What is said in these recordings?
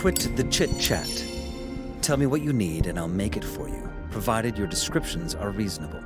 quit the chit-chat. Tell me what you need and I'll make it for you, provided your descriptions are reasonable.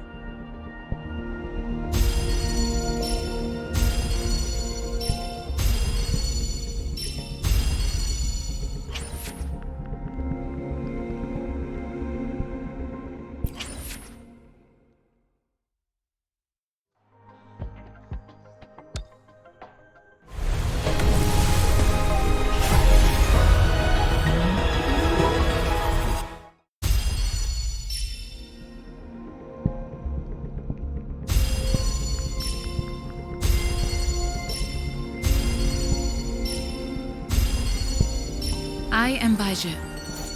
I am Baizhi,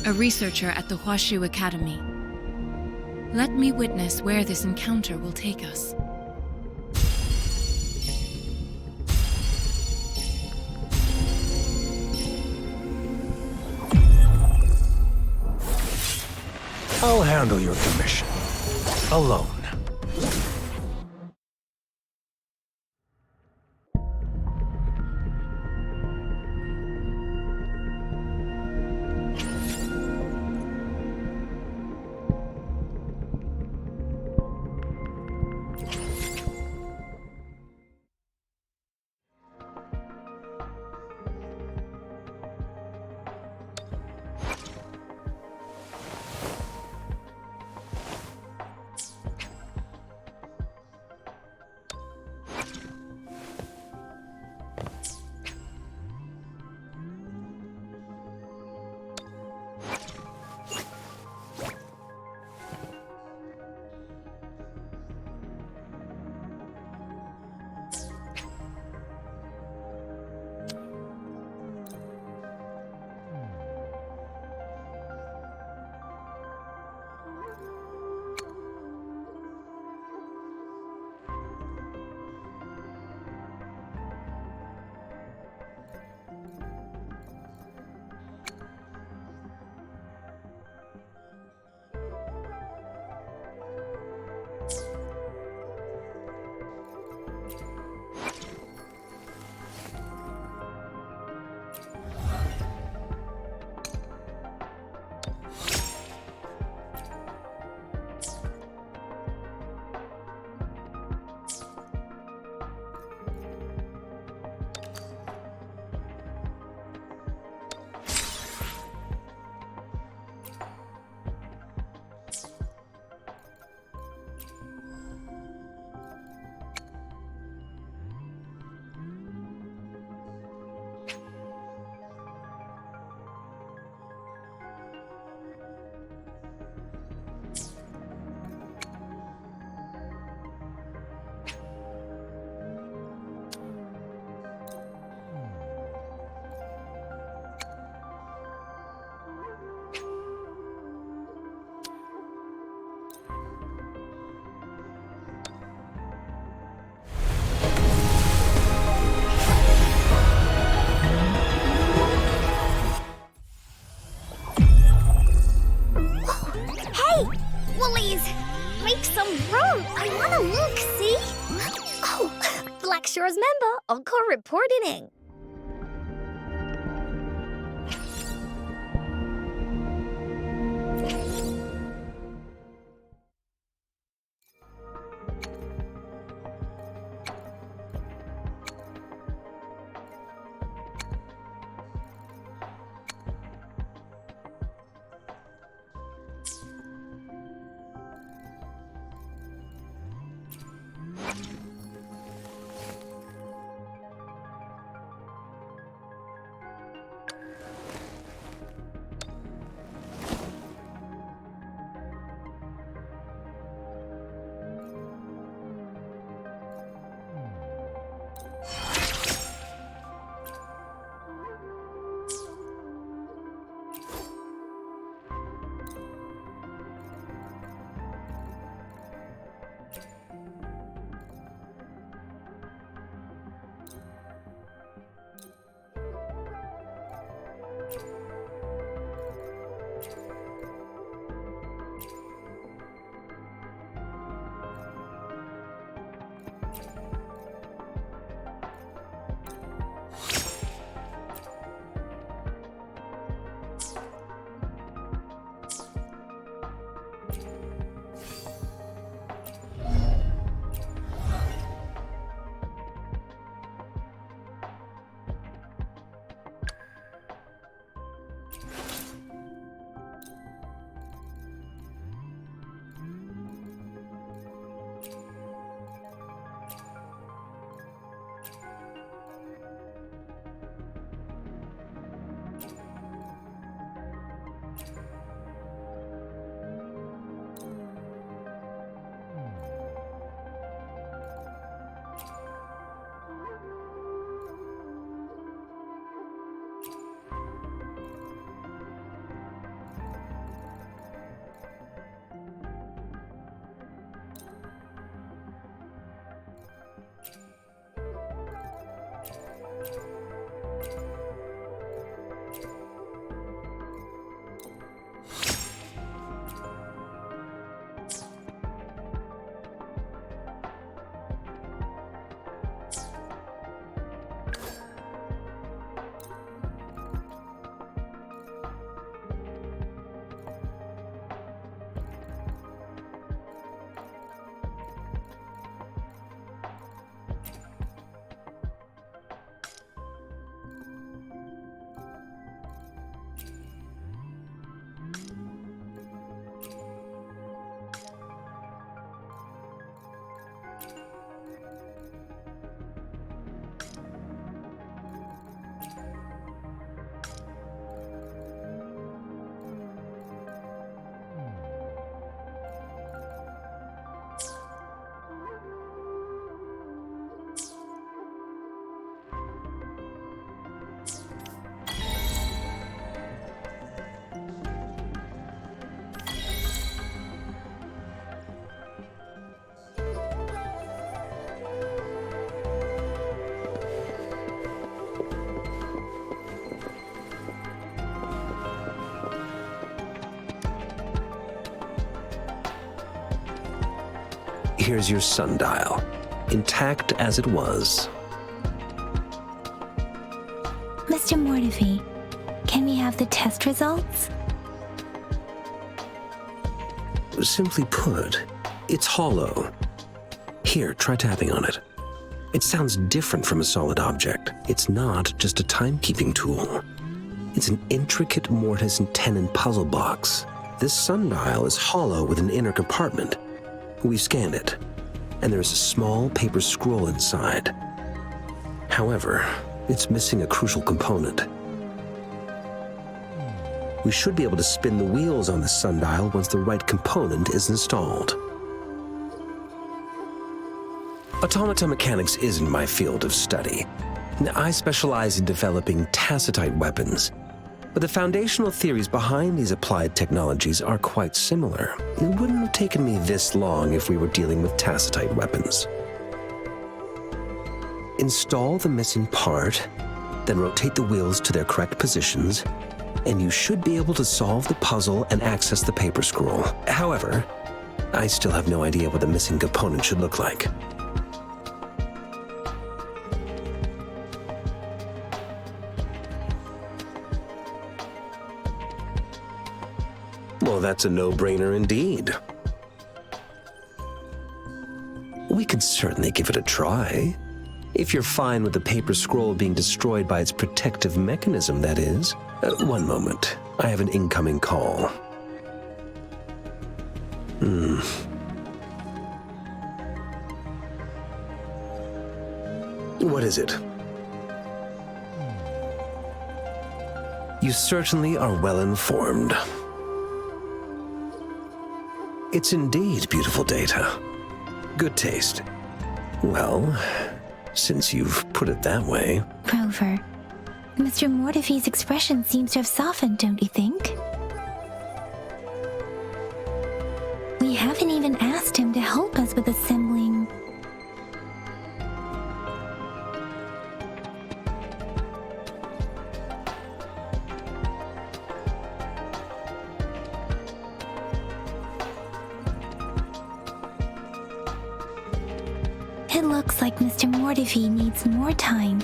a researcher at the Huashu Academy. Let me witness where this encounter will take us. I'll handle your commission. Alone. Make some room! I wanna look, see? Oh, Black Shore's member, Encore reporting. Here's your sundial, intact as it was. Mr. Mortefi, can we have the test results? Simply put, it's hollow. Here, try tapping on it. It sounds different from a solid object. It's not just a timekeeping tool. It's an intricate mortise and tenon puzzle box. This sundial is hollow with an inner compartment. We've scanned it, and there's a small paper scroll inside. However, it's missing a crucial component. We should be able to spin the wheels on the sundial once the right component is installed. Automata mechanics isn't my field of study. I specialize in developing tacitite weapons, but the foundational theories behind these applied technologies are quite similar. It wouldn't have taken me this long if we were dealing with tacitite weapons. Install the missing part, then rotate the wheels to their correct positions, and you should be able to solve the puzzle and access the paper scroll. However, I still have no idea what the missing component should look like. Well, that's a no-brainer indeed. We could certainly give it a try. If you're fine with the paper scroll being destroyed by its protective mechanism, that is. One moment. I have an incoming call. What is it? You certainly are well informed. It's indeed beautiful data. Good taste. Well, since you've put it that way... Rover, Mr. Mortefi's expression seems to have softened, don't you think? We haven't even asked him to help us with assembling... It looks like Mr. Mortefi needs more time.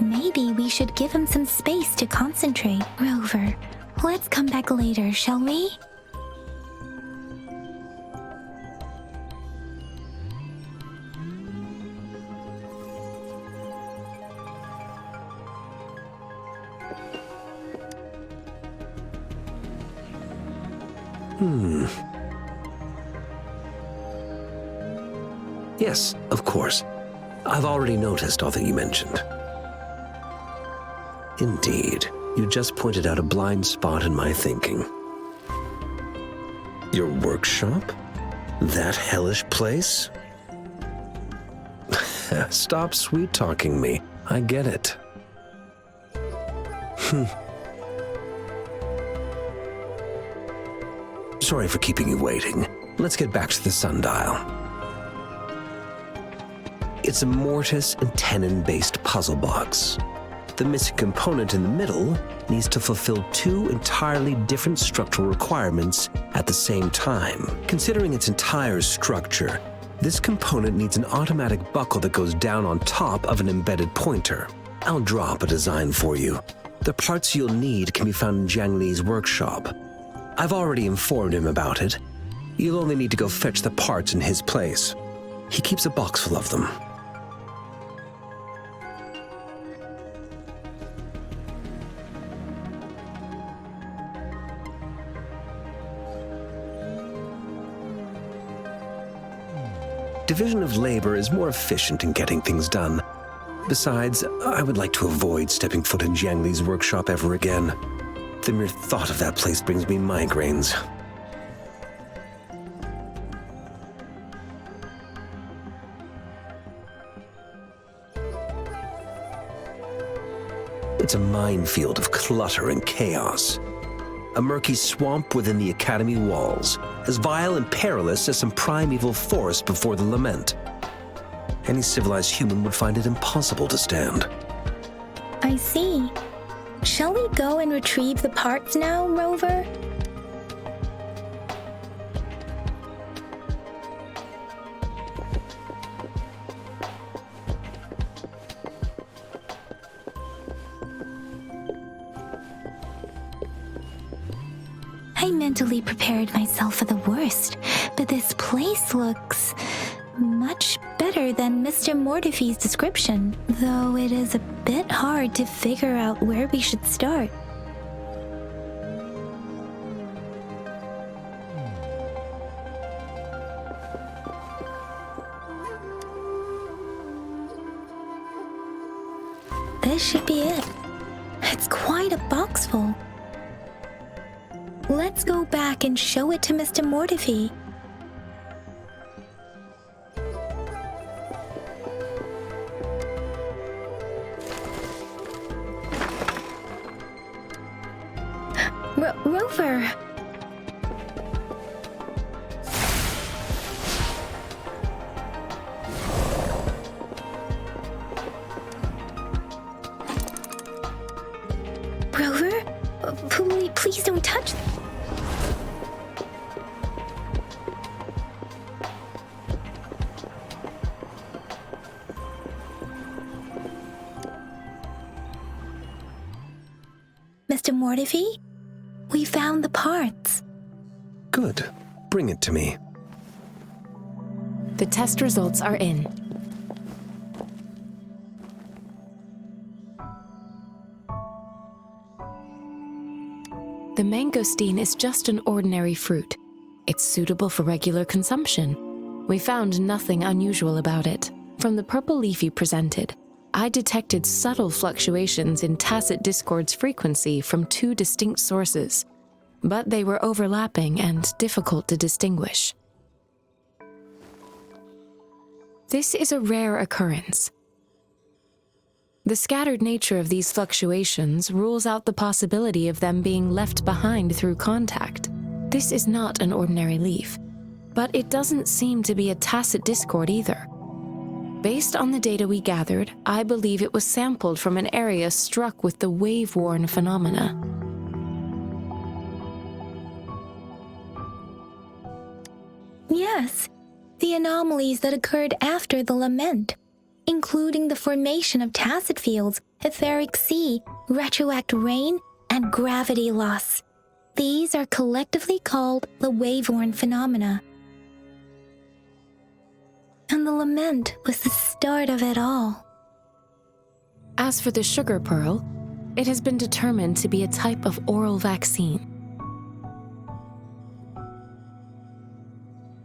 Maybe we should give him some space to concentrate. Rover, let's come back later, shall we? Yes, of course. I've already noticed all that you mentioned. Indeed, you just pointed out a blind spot in my thinking. Your workshop? That hellish place? Stop sweet-talking me. I get it. Sorry for keeping you waiting. Let's get back to the sundial. It's a mortise and tenon-based puzzle box. The missing component in the middle needs to fulfill two entirely different structural requirements at the same time. Considering its entire structure, this component needs an automatic buckle that goes down on top of an embedded pointer. I'll draw up a design for you. The parts you'll need can be found in Jiang Li's workshop. I've already informed him about it. You'll only need to go fetch the parts in his place. He keeps a box full of them. Division of labor is more efficient in getting things done. Besides, I would like to avoid stepping foot in Jiang Li's workshop ever again. The mere thought of that place brings me migraines. It's a minefield of clutter and chaos. A murky swamp within the Academy walls, as vile and perilous as some primeval forest before the lament. Any civilized human would find it impossible to stand. I see. Shall we go and retrieve the parts now, Rover? mentally prepared myself for the worst, but this place looks much better than Mr. Mortifee's description, though it is a bit hard to figure out where we should start. This should be it. It's quite a box full. Let's go back and show it to Mr. Mortifee. Rover! Rover? Please don't touch. Mr. Mortifee? We found the parts. Good. Bring it to me. The test results are in. The mangosteen is just an ordinary fruit. It's suitable for regular consumption. We found nothing unusual about it. From the purple leaf you presented, I detected subtle fluctuations in tacit discord's frequency from two distinct sources, but they were overlapping and difficult to distinguish. This is a rare occurrence. The scattered nature of these fluctuations rules out the possibility of them being left behind through contact. This is not an ordinary leaf, but it doesn't seem to be a tacit discord either. Based on the data we gathered, I believe it was sampled from an area struck with the wave-worn phenomena. Yes, the anomalies that occurred after the lament, including the formation of tacit fields, etheric sea, retroact rain, and gravity loss. These are collectively called the wave-worn phenomena. And the lament was the start of it all. As for the sugar pearl, it has been determined to be a type of oral vaccine.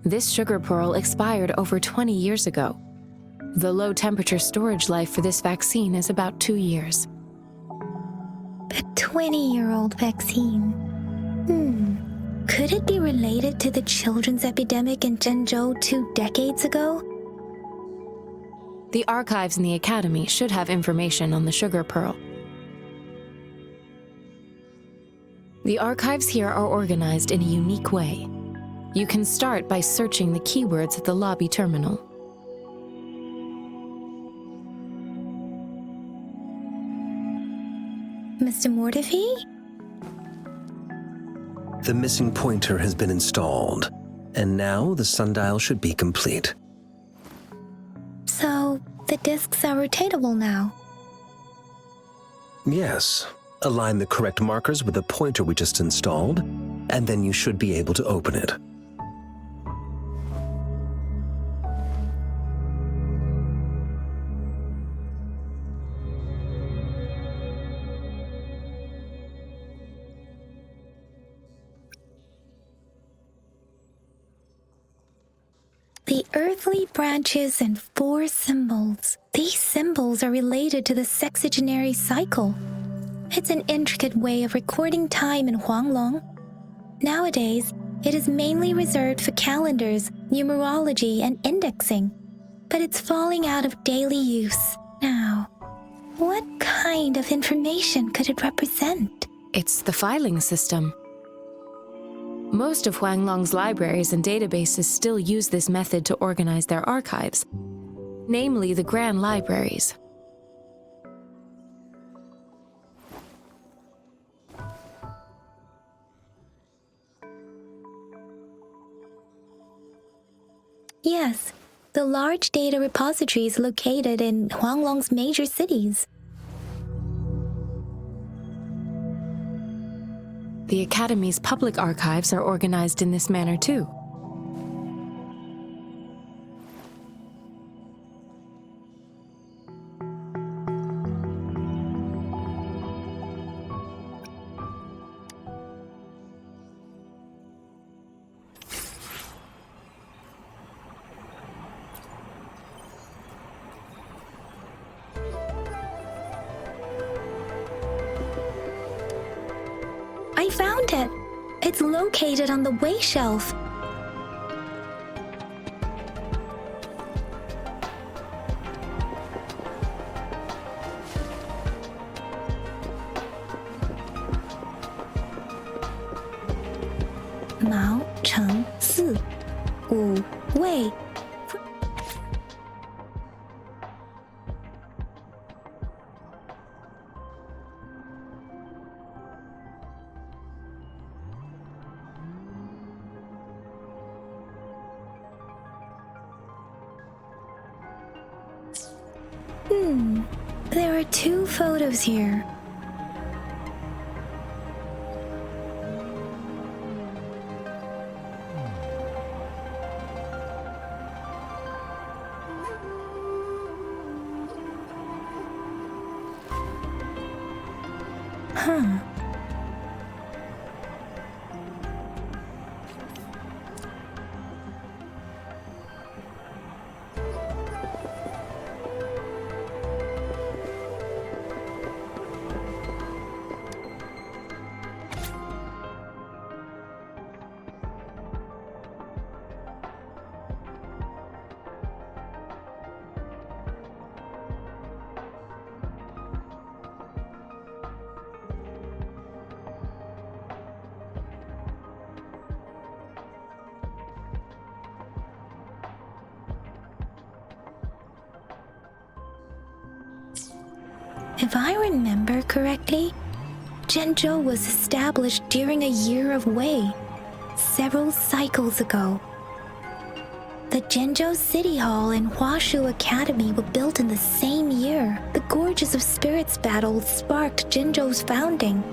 This sugar pearl expired over 20 years ago. The low-temperature storage life for this vaccine is about 2 years. A 20-year-old vaccine. Could it be related to the children's epidemic in Zhengzhou 2 decades ago? The archives in the Academy should have information on the sugar pearl. The archives here are organized in a unique way. You can start by searching the keywords at the lobby terminal. Mr. Mortifee? The missing pointer has been installed, and now the sundial should be complete. So, the discs are rotatable now. Yes. Align the correct markers with the pointer we just installed, and then you should be able to open it. The earthly branches and 4 symbols. These symbols are related to the sexagenary cycle. It's an intricate way of recording time in Huanglong. Nowadays, it is mainly reserved for calendars, numerology, and indexing, but it's falling out of daily use. Now, what kind of information could it represent? It's the filing system. Most of Huanglong's libraries and databases still use this method to organize their archives, namely the Grand Libraries. Yes, the large data repositories located in Huanglong's major cities. The Academy's public archives are organized in this manner too. I found it! It's located on the way shelf. Mao Cheng Si, Wu Wei. There are 2 photos here. Huh. If I remember correctly, Zhenzhou was established during a year of Wei, several cycles ago. The Zhenzhou City Hall and Huashu Academy were built in the same year. The Gorges of Spirits battle sparked Zhenzhou's founding.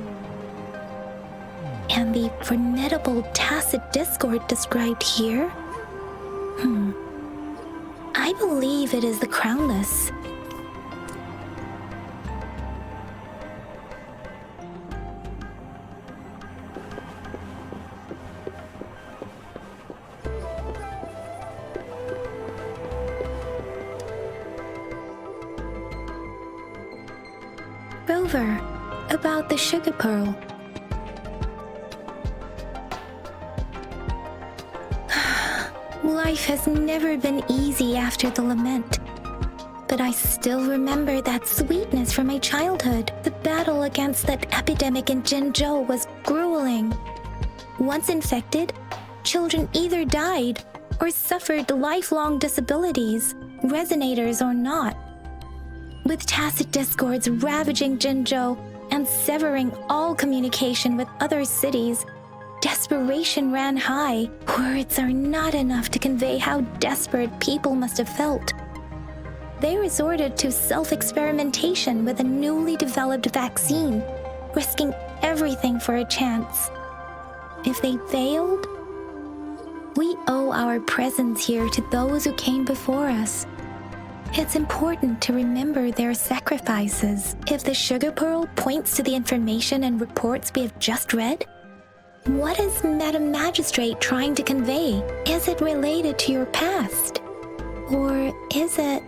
And the formidable tacit discord described here? I believe it is the Crownless. Rover, about the sugar pearl. Life has never been easy after the lament. But I still remember that sweetness from my childhood. The battle against that epidemic in Zhenzhou was grueling. Once infected, children either died or suffered lifelong disabilities, resonators or not. With tacit discords ravaging Zhenzhou and severing all communication with other cities, desperation ran high. Words are not enough to convey how desperate people must have felt. They resorted to self-experimentation with a newly developed vaccine, risking everything for a chance. If they failed, we owe our presence here to those who came before us. It's important to remember their sacrifices. If the sugar pearl points to the information and reports we have just read, what is Madam Magistrate trying to convey? Is it related to your past? Or is it...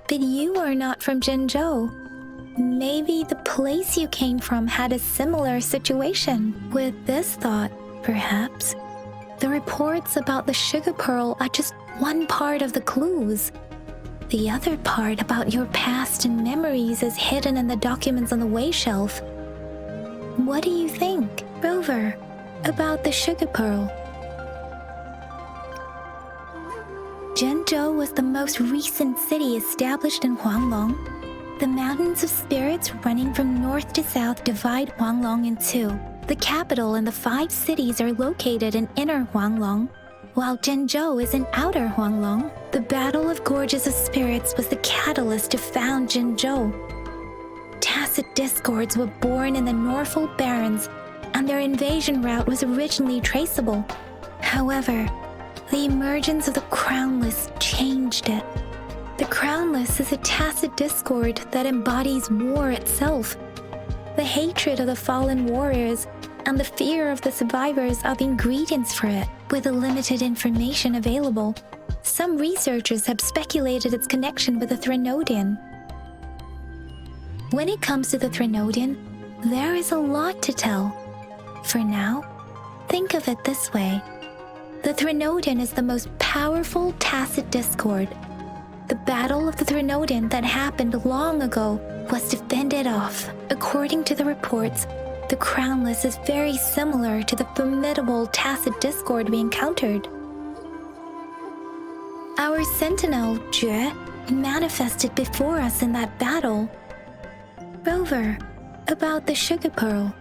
But you are not from Zhenzhou. Maybe the place you came from had a similar situation. With this thought, perhaps, the reports about the sugar pearl are just one part of the clues. The other part about your past and memories is hidden in the documents on the way shelf. What do you think, Rover, about the sugar pearl? Zhenzhou was the most recent city established in Huanglong. The mountains of spirits running from north to south divide Huanglong in two. The capital and the 5 cities are located in inner Huanglong, while Zhenzhou is in outer Huanglong. The Battle of Gorges of Spirits was the catalyst to found Zhenzhou. Tacit discords were born in the Norfolk Barrens, and their invasion route was originally traceable. However, the emergence of the Crownless changed it. The Crownless is a tacit discord that embodies war itself. The hatred of the fallen warriors and the fear of the survivors are the ingredients for it. With the limited information available, some researchers have speculated its connection with the Threnodian. When it comes to the Threnodian, there is a lot to tell. For now, think of it this way. The Threnodian is the most powerful tacit discord. The Battle of the Threnodian that happened long ago was to fend it off. According to the reports, the Crownless is very similar to the formidable tacit discord we encountered. Our sentinel, Jue, manifested before us in that battle. Rover, about the sugar pearl.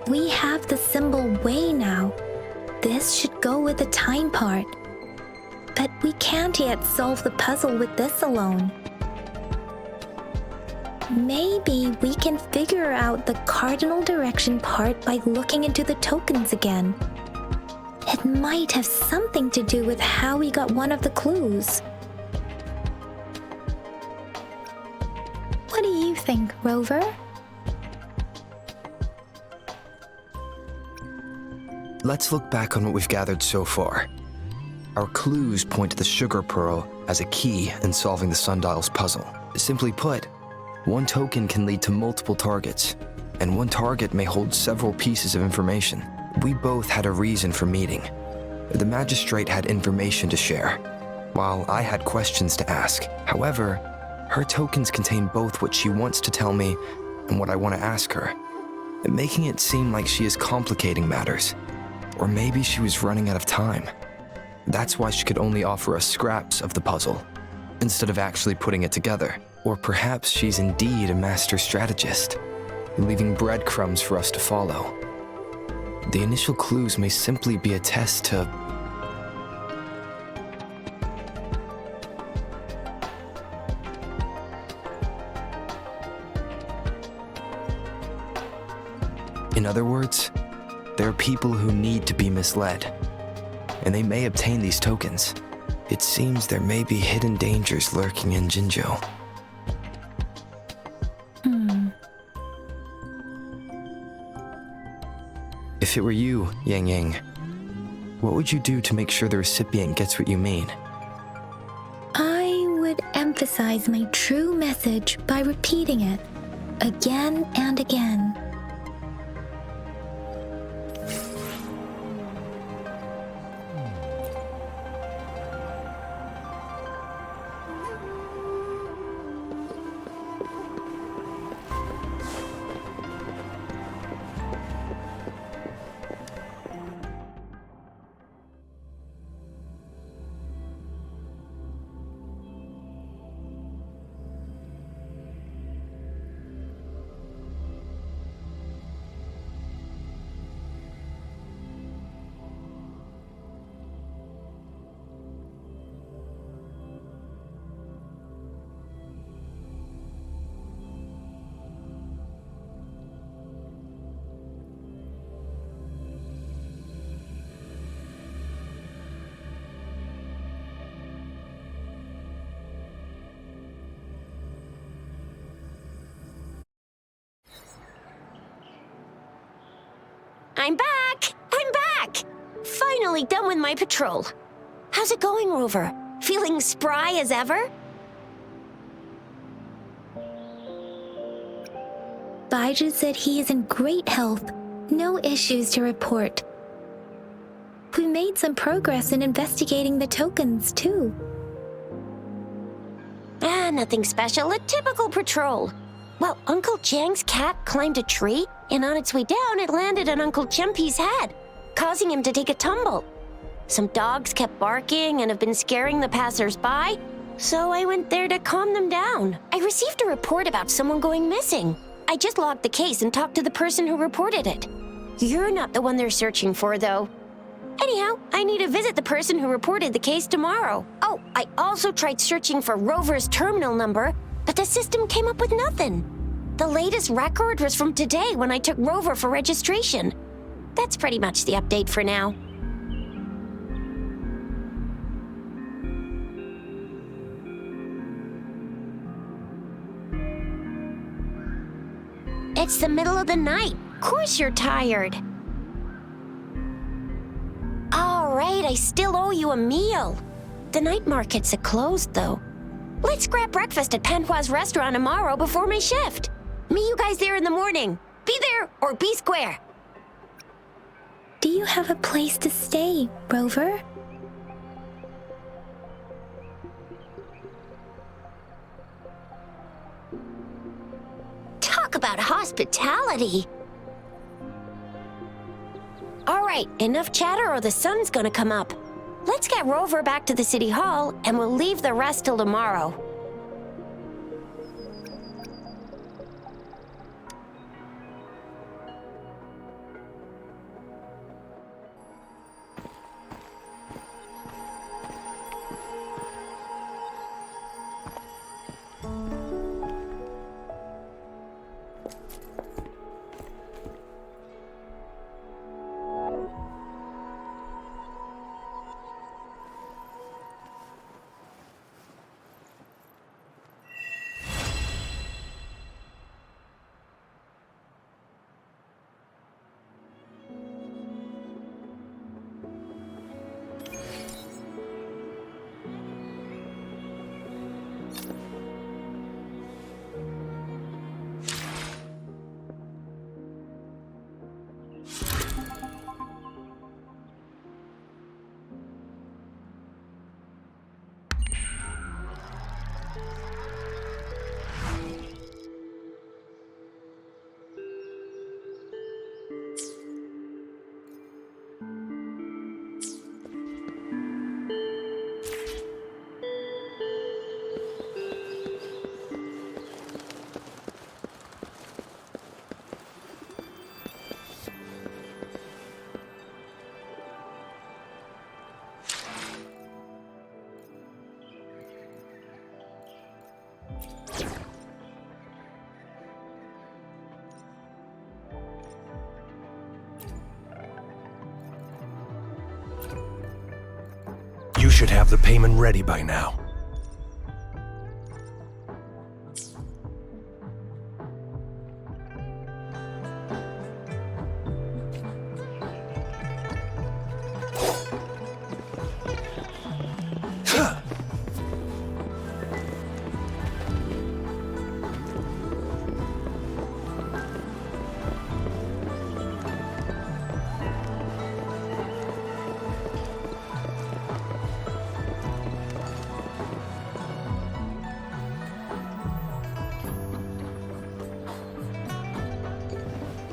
We have the symbol Wei now. This should go with the time part. But we can't yet solve the puzzle with this alone. Maybe we can figure out the cardinal direction part by looking into the tokens again. It might have something to do with how we got one of the clues. What do you think, Rover? Let's look back on what we've gathered so far. Our clues point to the sugar pearl as a key in solving the sundial's puzzle. Simply put, one token can lead to multiple targets, and one target may hold several pieces of information. We both had a reason for meeting. The magistrate had information to share, while I had questions to ask. However, her tokens contain both what she wants to tell me and what I want to ask her, making it seem like she is complicating matters. Or maybe she was running out of time. That's why she could only offer us scraps of the puzzle, instead of actually putting it together. Or perhaps she's indeed a master strategist, leaving breadcrumbs for us to follow. The initial clues may simply be a test to... In other words, there are people who need to be misled, and they may obtain these tokens. It seems there may be hidden dangers lurking in Jinzhou. If it were you, Yang Yang, what would you do to make sure the recipient gets what you mean? I would emphasize my true message by repeating it again and again. I'm back! I'm back! Finally done with my patrol. How's it going, Rover? Feeling spry as ever? Baiju said he is in great health. No issues to report. We made some progress in investigating the tokens, too. Nothing special. A typical patrol. Well, Uncle Jiang's cat climbed a tree, and on its way down, it landed on Uncle Chempi's head. causing him to take a tumble. Some dogs kept barking and have been scaring the passers-by, so I went there to calm them down. I received a report about someone going missing. I just logged the case and talked to the person who reported it. You're not the one they're searching for, though. Anyhow, I need to visit the person who reported the case tomorrow. Oh, I also tried searching for Rover's terminal number, but the system came up with nothing. The latest record was from today when I took Rover for registration. That's pretty much the update for now. It's the middle of the night. Of course you're tired. All right, I still owe you a meal. The night markets are closed, though. Let's grab breakfast at Panhua's restaurant tomorrow before my shift. Meet you guys there in the morning. Be there or be square. Do you have a place to stay, Rover? Talk about hospitality. All right, enough chatter or the sun's gonna come up. Let's get Rover back to the city hall and we'll leave the rest till tomorrow. You should have the payment ready by now.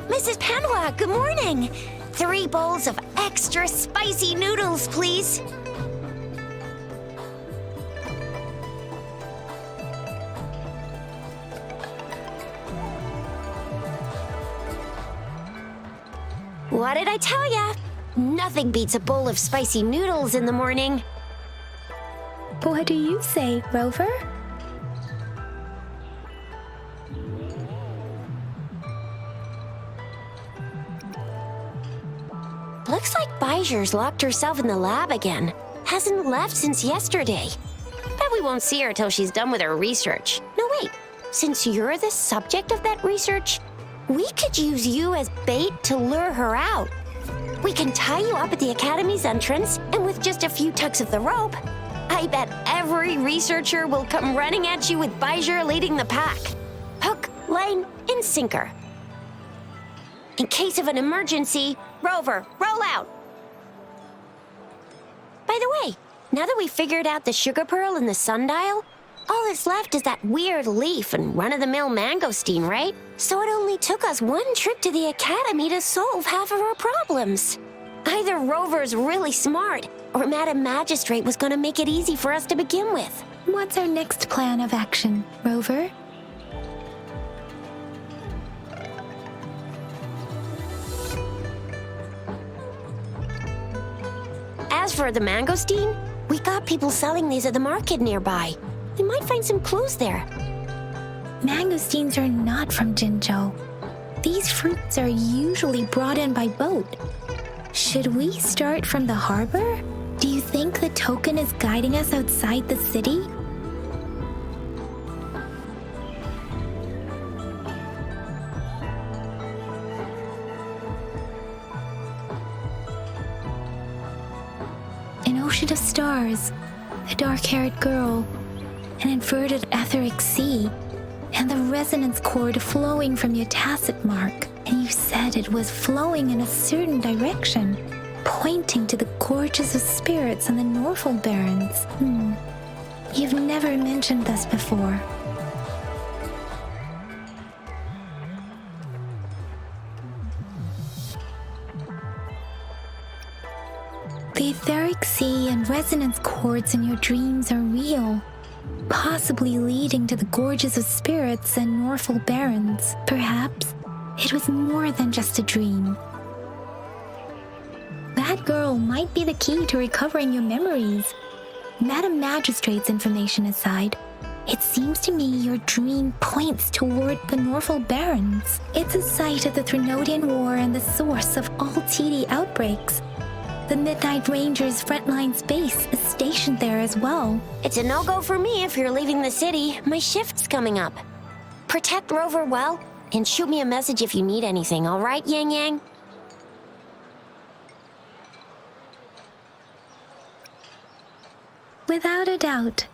Mrs. Panhua, good morning. 3 bowls of extra spicy noodles, please. What did I tell ya? Nothing beats a bowl of spicy noodles in the morning. What do you say, Rover? Looks like Bijou's locked herself in the lab again. Hasn't left since yesterday. Bet we won't see her till she's done with her research. No, wait. Since you're the subject of that research, we could use you as bait to lure her out. We can tie you up at the Academy's entrance, and with just a few tugs of the rope, I bet every researcher will come running at you with Bijou leading the pack. Hook, line, and sinker. In case of an emergency, Rover, roll out! By the way, now that we've figured out the sugar pearl and the sundial, all that's left is that weird leaf and run-of-the-mill mangosteen, right? So it only took us 1 trip to the Academy to solve half of our problems. Either Rover's really smart, or Madam Magistrate was gonna make it easy for us to begin with. What's our next plan of action, Rover? As for the mangosteen, we got people selling these at the market nearby. We might find some clues there. Mangosteens are not from Jinzhou. These fruits are usually brought in by boat. Should we start from the harbor? Do you think the token is guiding us outside the city? An ocean of stars, a dark-haired girl, an inverted etheric sea, and the resonance cord flowing from your tacit mark. And you said it was flowing in a certain direction, pointing to the gorges of spirits and the Norfolk Barrens. You've never mentioned this before. The etheric sea and resonance cords in your dreams are real, possibly leading to the gorges of spirits and Norfolk Barrens. Perhaps it was more than just a dream. That girl might be the key to recovering your memories. Madam Magistrate's information aside, it seems to me your dream points toward the Norfolk Barrens. It's a site of the Threnodian War and the source of all TD outbreaks. The Midnight Rangers' frontline base is stationed there as well. It's a no-go for me if you're leaving the city. My shift's coming up. Protect Rover well, and shoot me a message if you need anything, all right, Yang Yang? Without a doubt.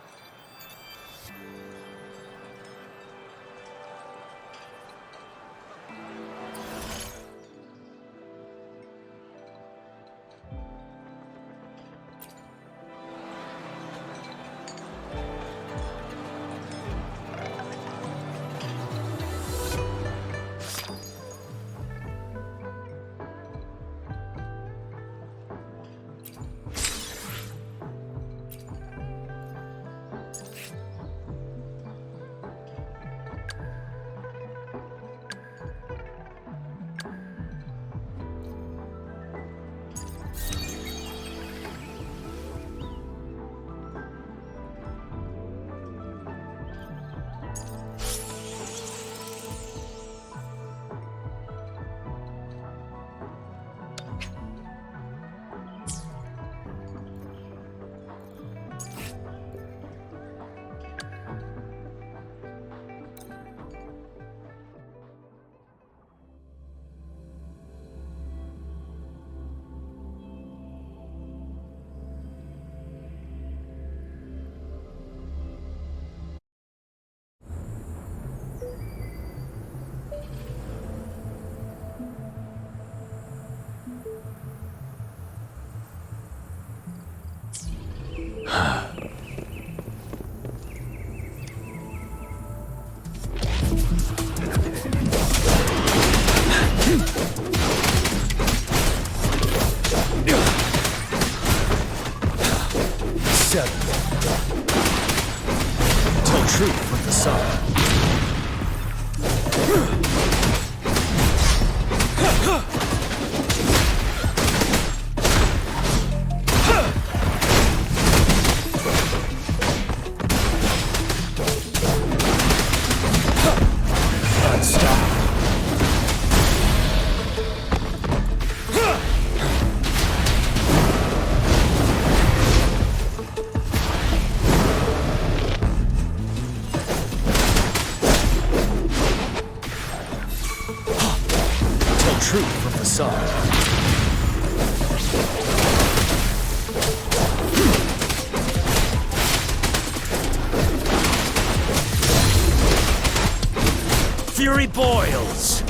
Tell truth from the sun. Truth from the sun. Fury boils.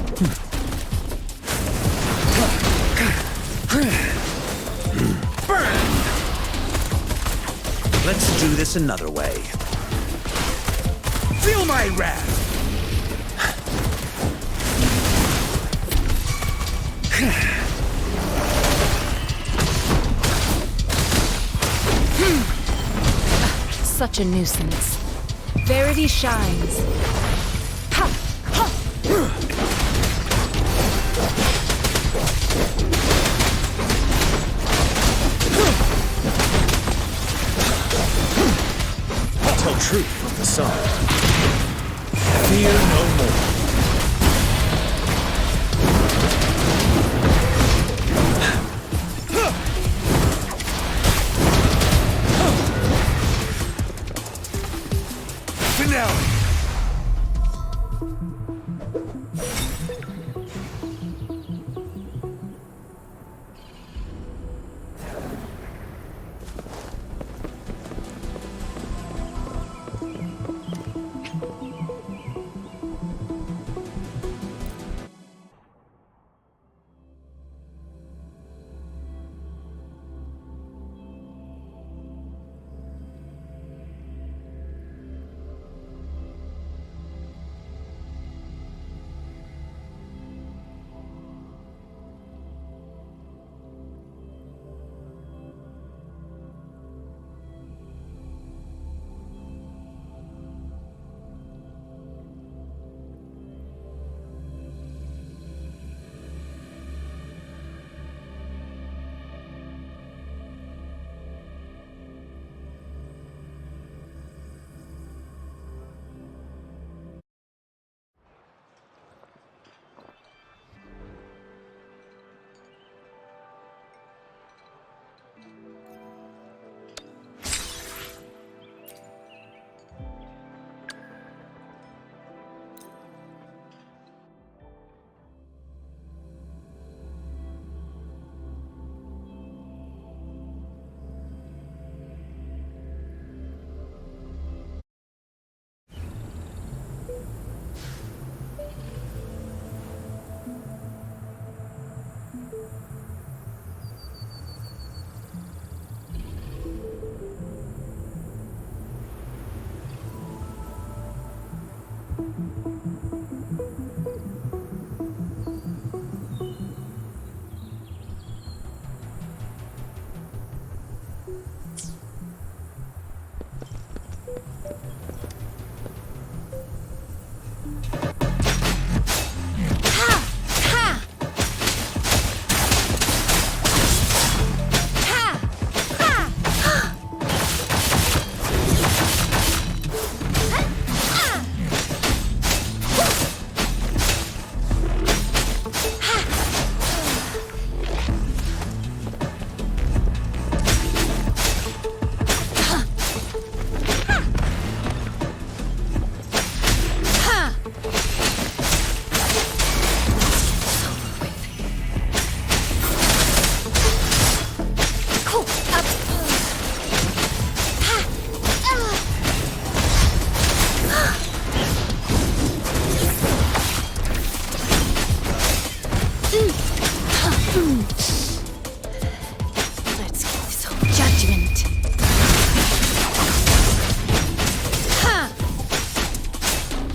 Burn. Let's do this another way. Feel my wrath. such a nuisance. Verity shines. Ha! Ha! Tell truth from the sun. Fear no more. Finale!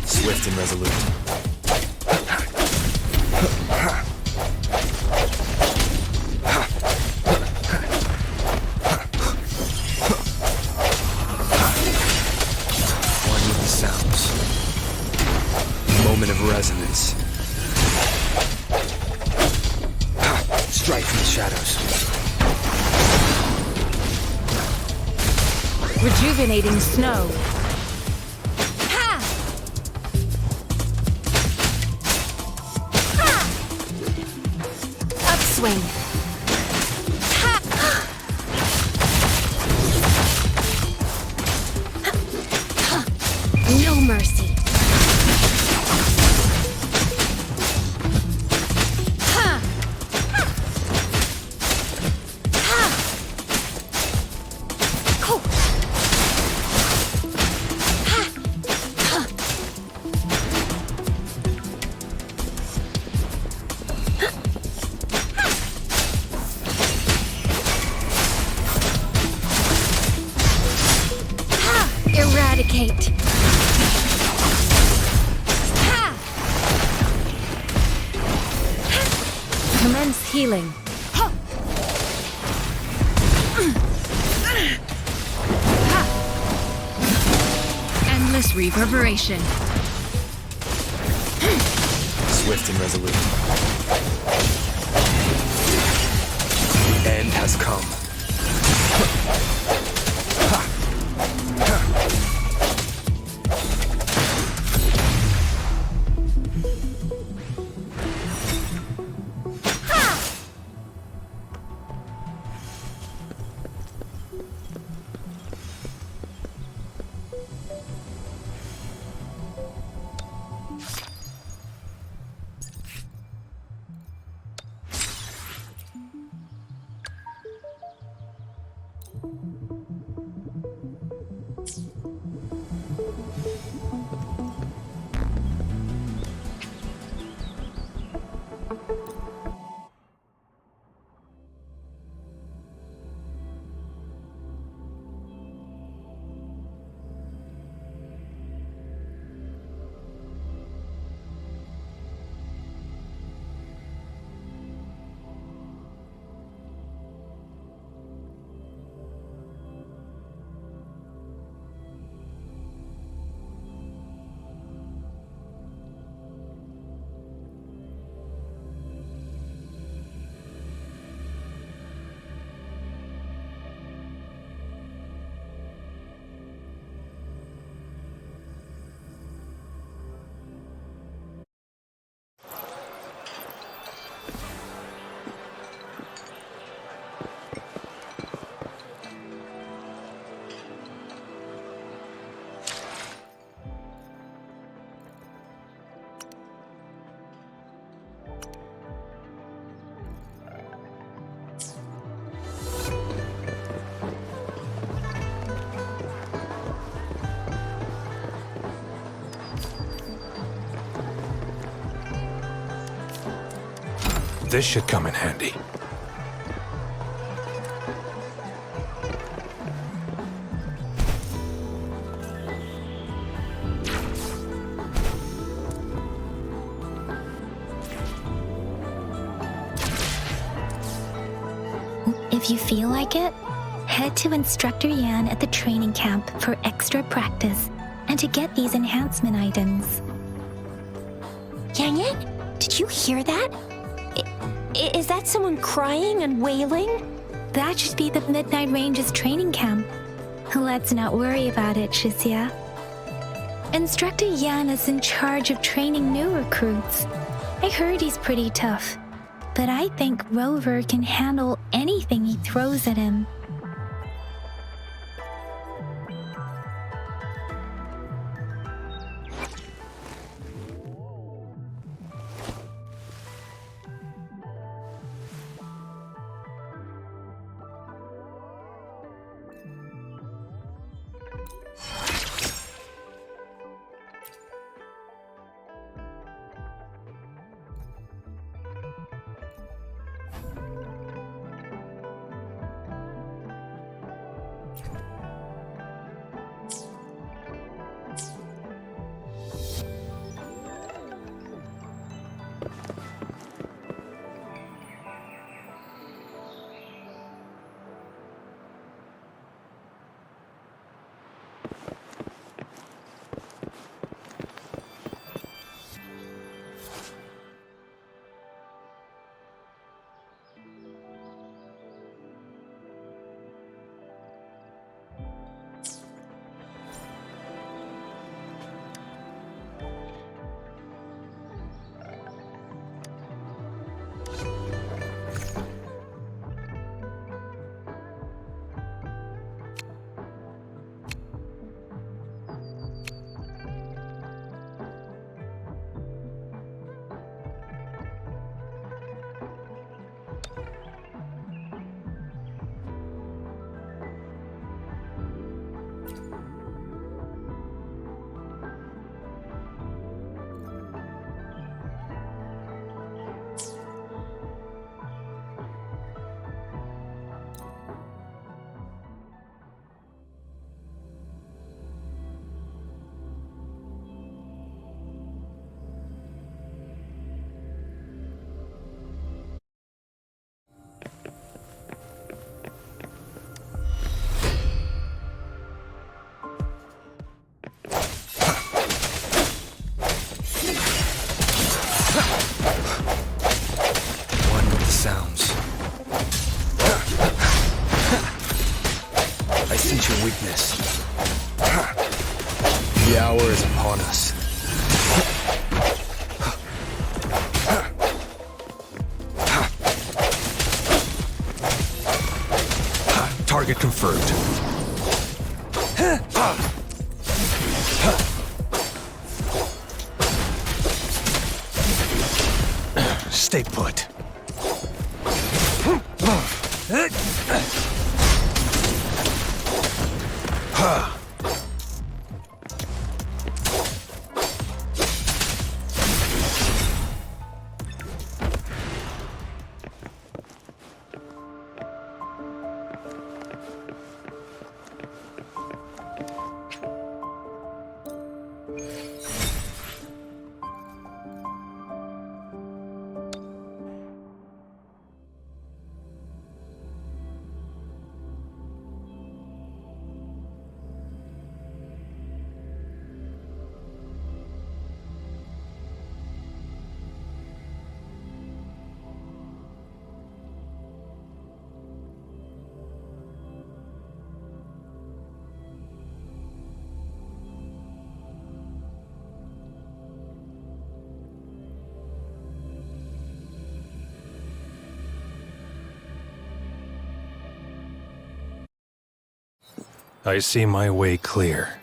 Swift and resolute. One with the sounds. Moment of resonance. Strike from the shadows. Rejuvenating snow. Upswing. No mercy. Eradicate. Commence healing. this reverberation. Swift and resolute. The end has come. This should come in handy. If you feel like it, head to Instructor Yan at the training camp for extra practice and to get these enhancement items. Yan Yan, did you hear that? Is that someone crying and wailing? That should be the Midnight Ranges training camp. Let's not worry about it, Shizia. Instructor Yan is in charge of training new recruits. I heard he's pretty tough, but I think Rover can handle anything he throws at him. power is upon us. Target confirmed. Stay put. I see my way clear.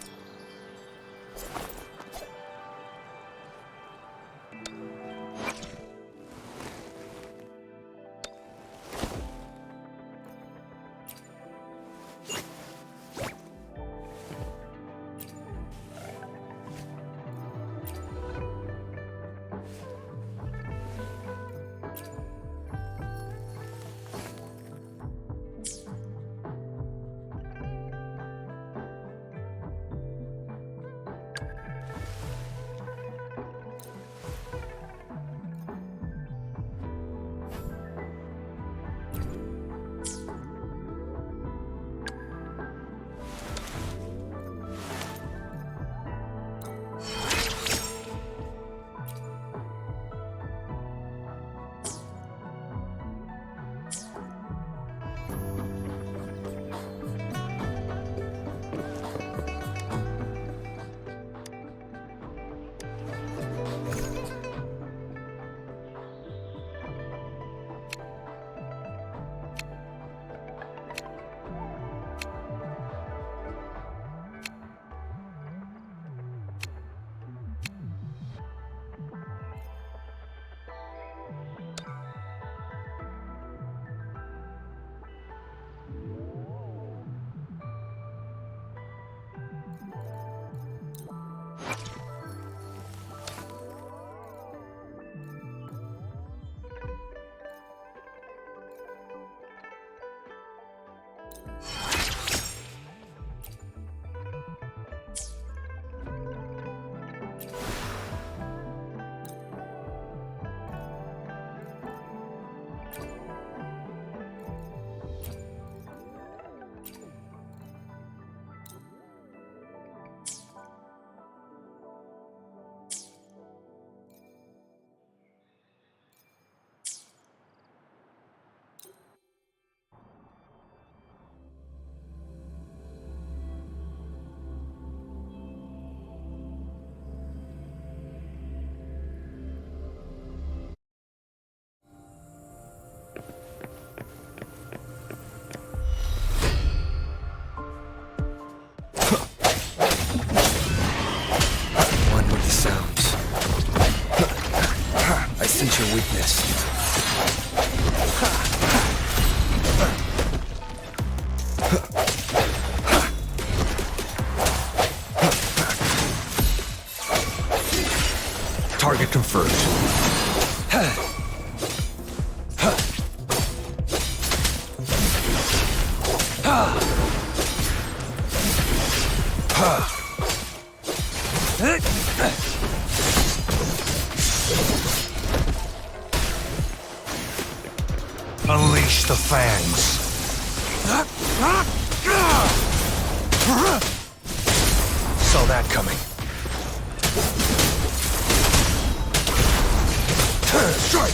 Target confirmed. Unleash the fangs. Saw that coming. Strike!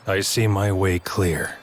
I see my way clear.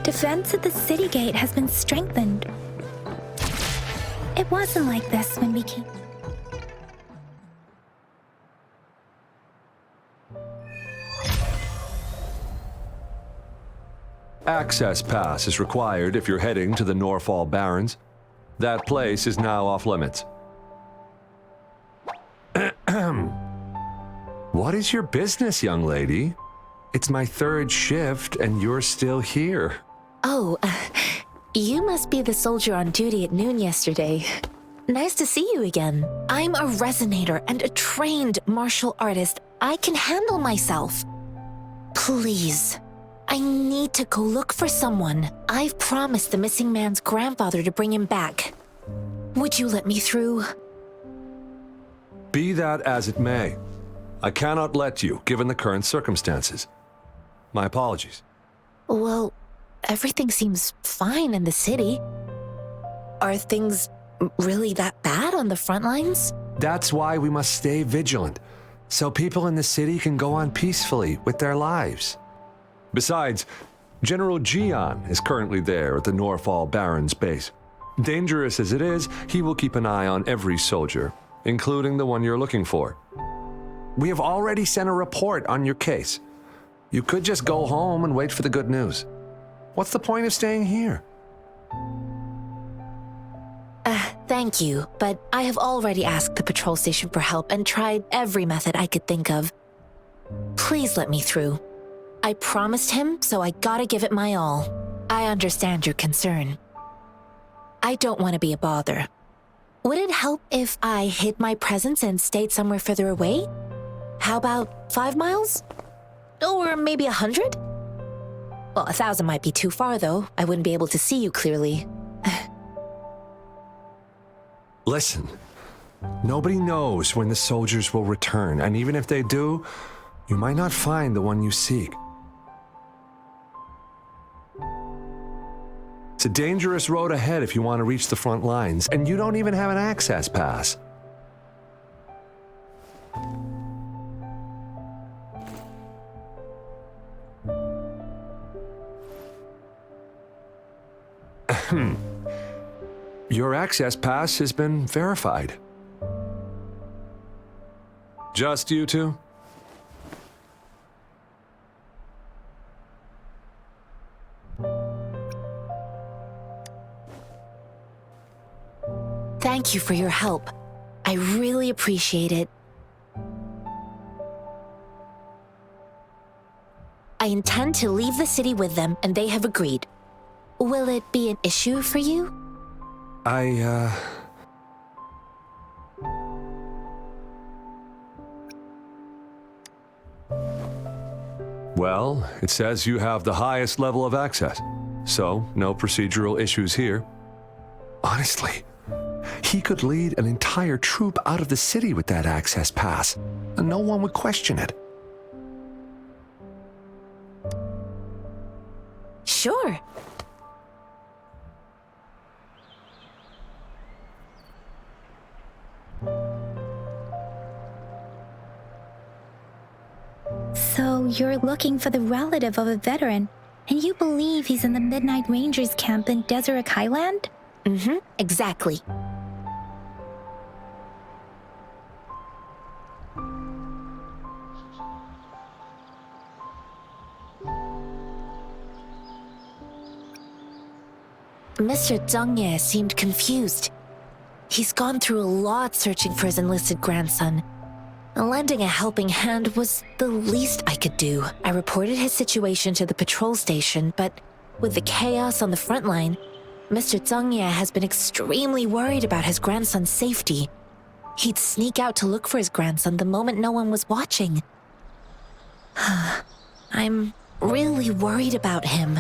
Defense at the city gate has been strengthened. It wasn't like this when we came. Access pass is required if you're heading to the Norfall Barrens. That place is now off limits. What is your business, young lady? It's my third shift and you're still here. Oh, you must be the soldier on duty at noon yesterday. Nice to see you again. I'm a resonator and a trained martial artist. I can handle myself. Please, I need to go look for someone. I've promised the missing man's grandfather to bring him back. Would you let me through? Be that as it may, I cannot let you, given the current circumstances. My apologies. Well, everything seems fine in the city. Are things really that bad on the front lines? That's why we must stay vigilant, so people in the city can go on peacefully with their lives. Besides, General Gian is currently there at the Norfall Barrens base. Dangerous as it is, he will keep an eye on every soldier, including the one you're looking for. We have already sent a report on your case. You could just go home and wait for the good news. What's the point of staying here? Thank you, but I have already asked the patrol station for help and tried every method I could think of. Please let me through. I promised him, so I gotta give it my all. I understand your concern. I don't want to be a bother. Would it help if I hid my presence and stayed somewhere further away? How about 5 miles? Or maybe 100? Well, 1,000 might be too far, though. I wouldn't be able to see you clearly. Listen, nobody knows when the soldiers will return, and even if they do, you might not find the one you seek. It's a dangerous road ahead if you want to reach the front lines, and you don't even have an access pass. Your access pass has been verified. Just you two? Thank you for your help. I really appreciate it. I intend to leave the city with them, and they have agreed. Will it be an issue for you? Well, it says you have the highest level of access, so no procedural issues here. Honestly, he could lead an entire troop out of the city with that access pass, and no one would question it. Sure. So you're looking for the relative of a veteran, and you believe he's in the Midnight Rangers camp in Deseret Highland? Mm-hmm, exactly. Mr. Zhangye seemed confused. He's gone through a lot searching for his enlisted grandson. Lending a helping hand was the least I could do. I reported his situation to the patrol station, but with the chaos on the front line, Mr. Zhangye has been extremely worried about his grandson's safety. He'd sneak out to look for his grandson the moment no one was watching. I'm really worried about him.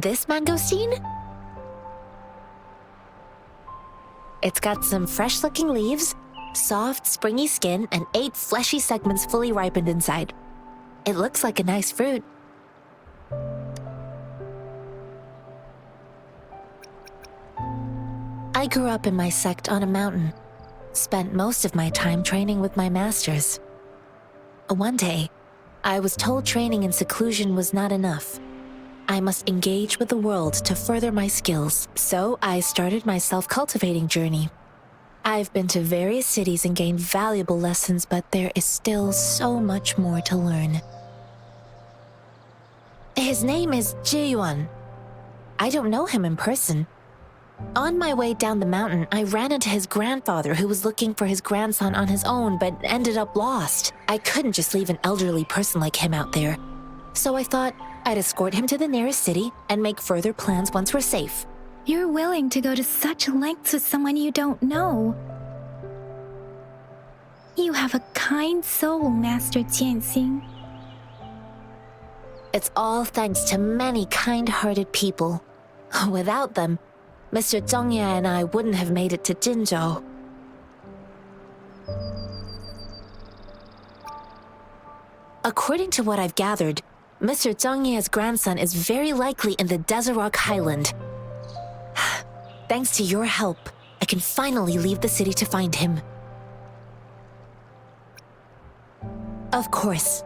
this mangosteen? It's got some fresh-looking leaves, soft, springy skin, and 8 fleshy segments fully ripened inside. It looks like a nice fruit. I grew up in my sect on a mountain. Spent most of my time training with my masters. One day, I was told training in seclusion was not enough. I must engage with the world to further my skills, so I started my self-cultivating journey. I've been to various cities and gained valuable lessons, but there is still so much more to learn. His name is Jiyuan. I don't know him in person. On my way down the mountain, I ran into his grandfather who was looking for his grandson on his own but ended up lost. I couldn't just leave an elderly person like him out there. So I thought I'd escort him to the nearest city and make further plans once we're safe. You're willing to go to such lengths with someone you don't know. You have a kind soul, Master Jianxing. It's all thanks to many kind-hearted people. Without them, Mr. Zhongye and I wouldn't have made it to Jinzhou. According to what I've gathered, Mr. Zhongye's grandson is very likely in the Desert Rock Highland. Thanks to your help, I can finally leave the city to find him. Of course,